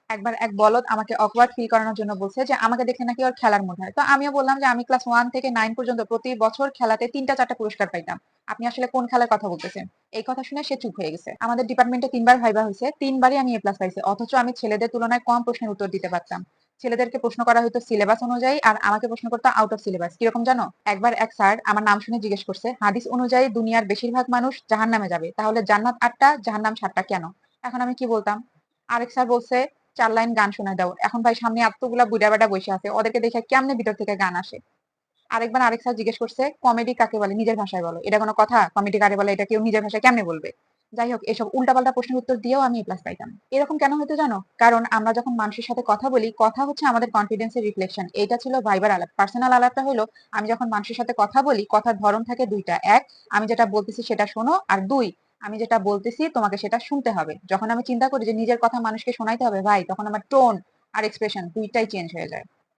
একবার এক বলদ আমাকে অকওয়ার্ড ফিল করানোর জন্য বলছে যে আমাকে দেখে নাকি ওর খেলার মনে হয়। তো আমিও বললাম যে আমি ক্লাস 1 থেকে 9 পর্যন্ত প্রতি বছর খেলাতে 3টা 4টা পুরস্কার পাইতাম। আপনি আসলে কোন খেলার কথা বলতেছেন? এই কথা শুনে সে চুপ হয়ে গেছে। আমাদের ডিপার্টমেন্টে 3বার ভাইবা হয়েছে, 3বারই আমি A+ পাইছি। অথচ আমি ছেলেদের তুলনায় কম প্রশ্নের উত্তর দিতে পারতাম। ছেলেদেরকে প্রশ্ন করা হতো সিলেবাস অনুযায়ী আর আমাকে প্রশ্ন করতো আউট অফ সিলেবাস। কিরকম জানো? একবার এক স্যার আমার নাম শুনে জিজ্ঞেস করছে, হাদিস অনুযায়ী দুনিয়ার বেশিরভাগ মানুষ জাহান্নামে যাবে, তাহলে জান্নাত 8টা জাহান্নাম 7টা কেন? এখন আমি কি বলতাম? আরেক স্যার বলছে 4 লাইন গান শোনায় দাও। এখন ভাই সামনে এতগুলা বুইড়া বেটা বসে আছে, ওদেরকে দেখে কেমনে ভিতর থেকে গান আসে? আরেকবার আরেক স্যার জিজ্ঞেস করছে কমেডি কাকে বলে, নিজের ভাষায় বলো। এটা কোনো কথা? কমেডি কারে বলে এটা কেউ নিজের ভাষায় কেমনে বলবে? যাই হোক, এসব উল্টাপাল্টা প্রশ্নের উত্তর দিয়েও আমি A+ পাইতাম। এরকম কেন হতো জানো? কারণ আমরা যখন মানুষের সাথে কথা বলি, কথা হচ্ছে আমাদের কনফিডেন্সের রিফ্লেকশন। এইটা ছিল ভাইবার আলাপ। পার্সোনাল আলাপটা হলো আমি যখন মানুষের সাথে কথা বলি, কথার ধরন থাকে দুইটা। এক, আমি যেটা বলতেছি সেটা শোনো, আর দুই, আমি যেটা বলতেছি তোমাকে সেটা শুনতে হবে। যখন আমি চিন্তা করি যে নিজের কথা মানুষকে শোনাইতে হবে ভাই, তখন আমার টোন আর এক্সপ্রেশন দুইটাই চেঞ্জ হয়ে যায়।